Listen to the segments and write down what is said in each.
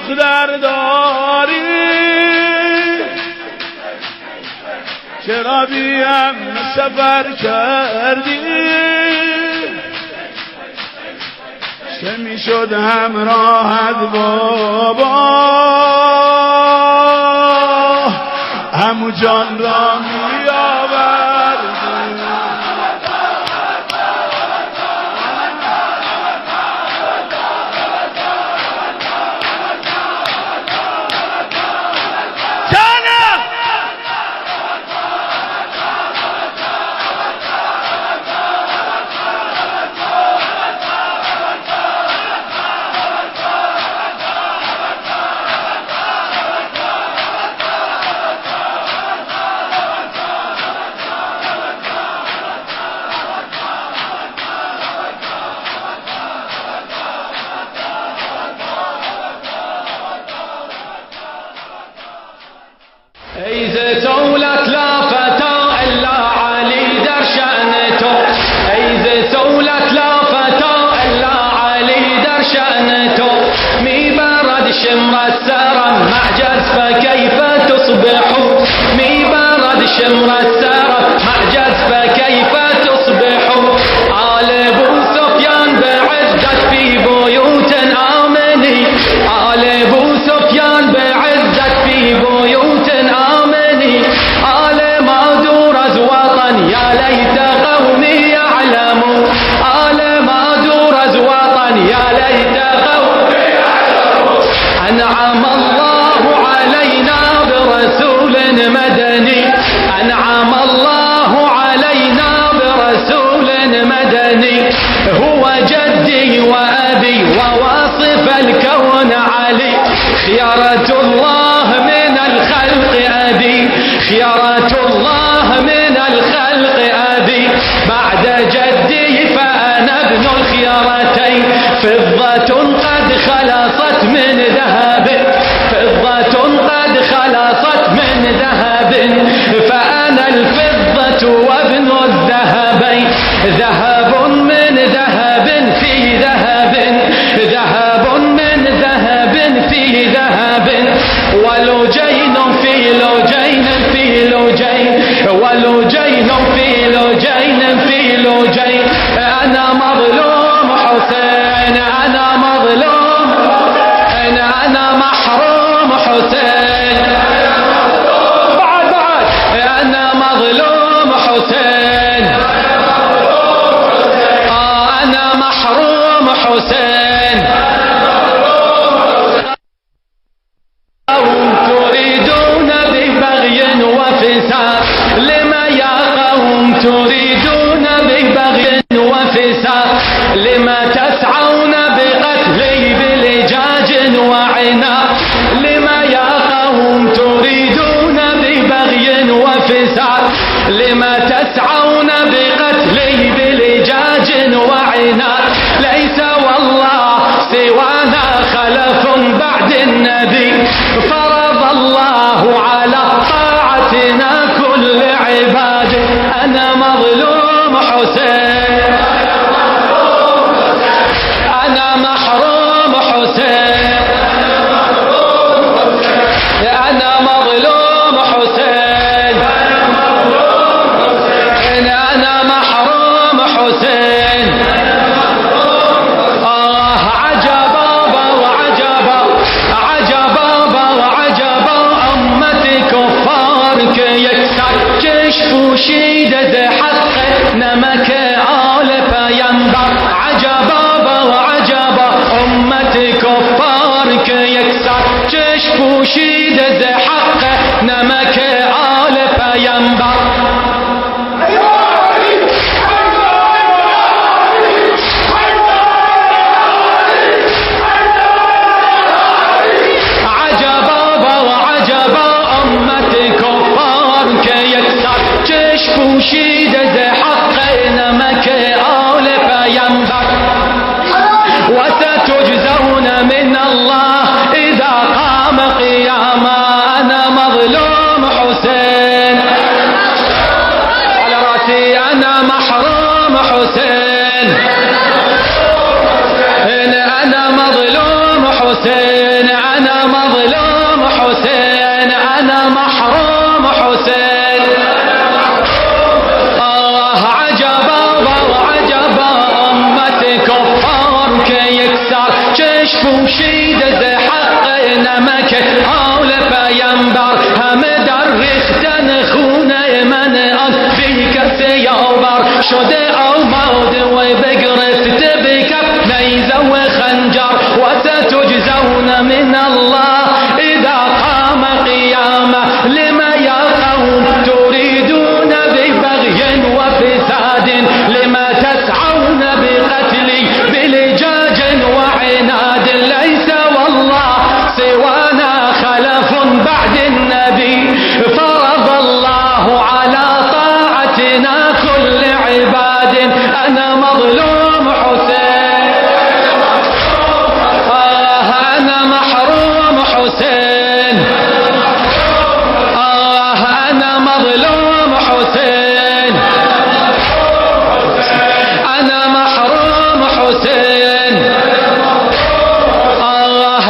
دختر داری چرا بیم سفر کردی چه میشد همراهت بابا همو جان را میآوردی ايز سولت لا فتى الا علي در شأنته ايز سولت لا فتى الا علي در شأنته مي برد شمر السرم معجز فكيف تصبح مي برد شمر السرم معجز فكيف تصبح آل ابو سفيان بعزت في بيوت آمني آل ابو سفيان بعزت في بيوت آمني آل ما دورز وطن يا ليت قومي يعلموا آل ما دورز وطن يا ليت قومي يعلموا أنعم الله علينا برسول مدني أنعم الله علينا برسول مدني هو جدي وأبي وواصف الكون علي خيرة الله من الخلق أبي خيرة الله من الخلق أبي بعد جدي فأنا ابن الخيرتين فضة قد خلصت من ذهب فضة قد خلصت من ذهب فأنا الفضة وابن الذهبين ذهب من ذهب في ذهب ذهب من ذهب في ذهب ولجين في لجين في لجين ولجين في لجين في لجين أنا مظلوم حسين أنا مظلوم أنا محروم حسين بعد أنا مظلوم حسين أنا محروم حسين تريدون ببغي وفساد لما يا قوم تريدون ببغي وفساد لما تسعون بقتلي بلجاج وعناد لما يا قوم تريدون ببغي وفساد لما تسعون بقتلي بلجاج وعناد ليس والله سوانا خلف بعد النبي فرض الله على طاعتنا كل عباد أنا مظلوم حسين أنا محروم حسين أنا مظلوم حسين أنا محروم حسين عجبا وعجبا عجبا وعجبا أمتي كفار كي يكشفوا شيدة حق نمك آل پیمبر عجبا وعجبا أمتي كفار كي يكشفوا شيدة حق نمك آل پیمبر پوشید ز حق نمک آل پیمبر وستجزون من الله اذا قام قياما انا مظلوم حسين على راسي انا محروم حسين انا مظلوم حسين حسين أنا مظلوم حسين أنا محروم حسين عجبا وعجبا أمة كفار كي يكسر كشف وشيد حقنا مكة حول بينبر هم درخ تنخون من أنفيك سيوبر شد أو مود وبقرفت بكف نيزة وخنجر وستجزون من الله إذا قام قيامة لما يا قوم تريدون ببغي وفساد لما تسعون بقتلي بلجاج وعناد ليس والله سوانا خلف بعد النبي فرض الله على طاعتنا كل عباد أنا مظلوم حسين أنا محروم حسين أنا مظلوم حسين أنا محروم حسين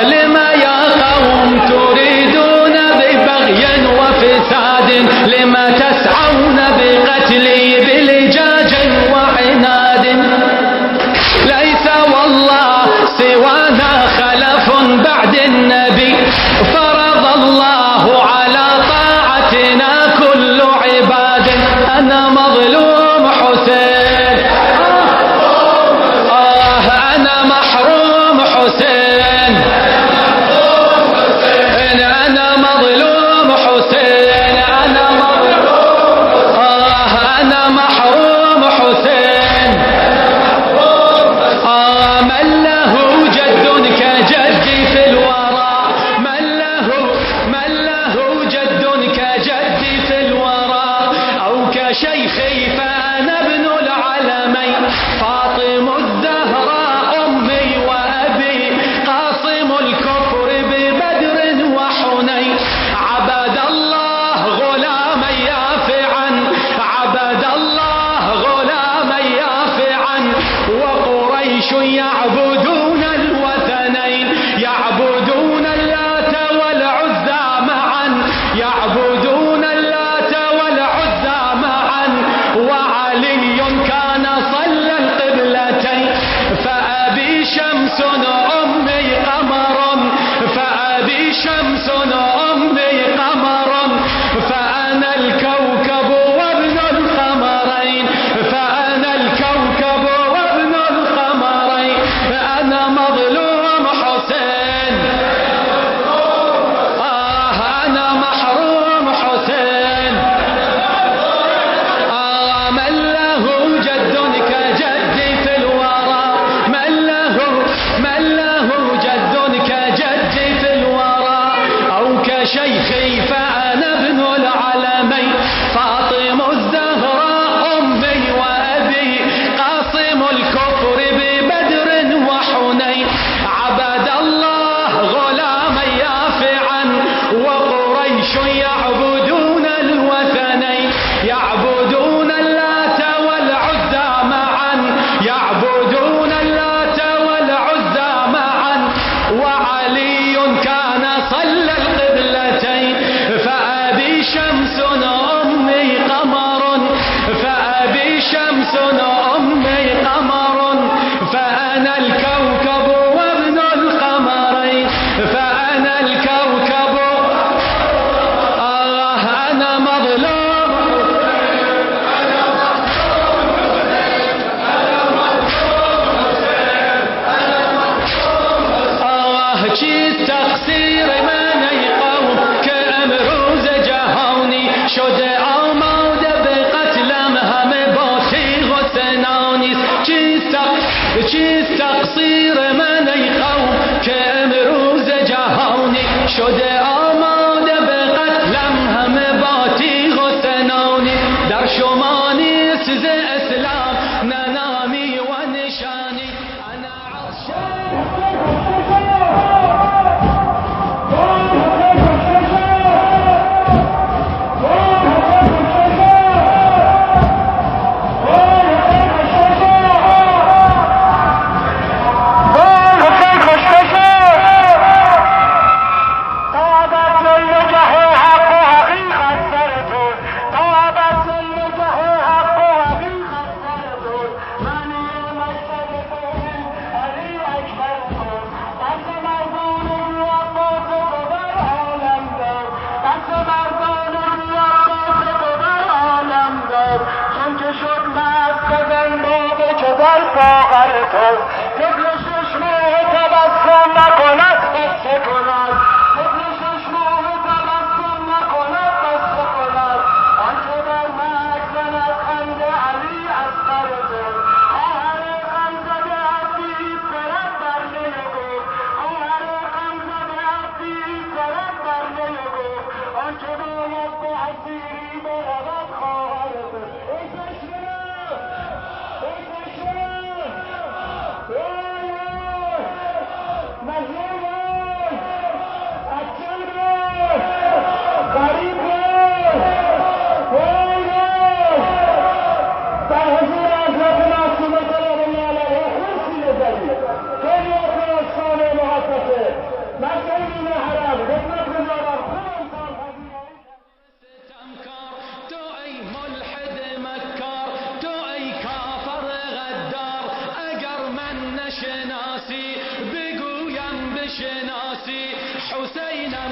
لما يا قوم تريدون ببغي وفساد لما تسعون بقتلي بلجاج وعناد ليس والله سوانا خلف بعد النبي فرض الله على طاعتنا كل عباد أنا مظلوم حسين أنا محروم حسين أنا مظلوم حسين أنا محروم حسين من له جد كجدي في الورى من له جد كجدي في الورى أو كشيخي فأنا ابن العالمين فاطم الزهراء أمي وأبي قاسم الكفر ببدر وحنين عبد الله غلاما يافعا عبد الله غلاما يافعا وقريش يعبدون الوثنين يعبدون اللات والعزى معا يعبدون اللات والعزى معا وعلي كان صلى القبلتين فأبي شمس أمي قمر فأبي شمس أمي قمر فأنا الكوكب وابن القمرين فأنا الكوكب وابن القمرين أنا مظلوم حسين أنا محروم حسين من له جد كجدي في الورى من له جد كجدي في الورى أو كشيخي فأنا ابن العالمين فاطم الزهراء أمي وأبي قاسم الكفر ببدر وحنين عبد الله غلاما يافعا وقريش يعبدون الوثنين يعبدون اللات والعزى معا يعبدون اللات والعزى معا وعلي كان صلى القبلتين فأبي شمس أمي قمر فأبي شمس أمي قمر فأنا الكوكب وابن القمرين فأنا الكوكب أنا مظلوم چیست تقصیر من ای قوم که امروز جهانی شده آماده به قتلم همه با تیغ و سنانیست چیست تقصیر من ای قوم که امروز جهانی شده آماده به قتلم همه با تیغ و سنانیست در شما نیست ز اسلام نه نامی و نشانی انا خواهر تو طفل شش ماه تبسم نکند بسته کند طفل شش ماه تبسم نکند بسته کند آنچه بر مرگ زند خنده علی اصغر تو خواهر غمزده عزیز برد بر نی گفت خواهر غمزده عزیز برد بر نی گفت آنچه باید به اسیری برود خواهر تو ای چشمه ای چشمه مظلوم اکثر غریب در حضور حضرت معصومه سلام الله علیه خورشید زدی خیلی آسان محبته مسئولین حرم خدمت گزارم خودم سال ستمکار تو ای ملحد مکار تو ای کافر غدار اگر من نشناسی بگویم بشناسی حسینم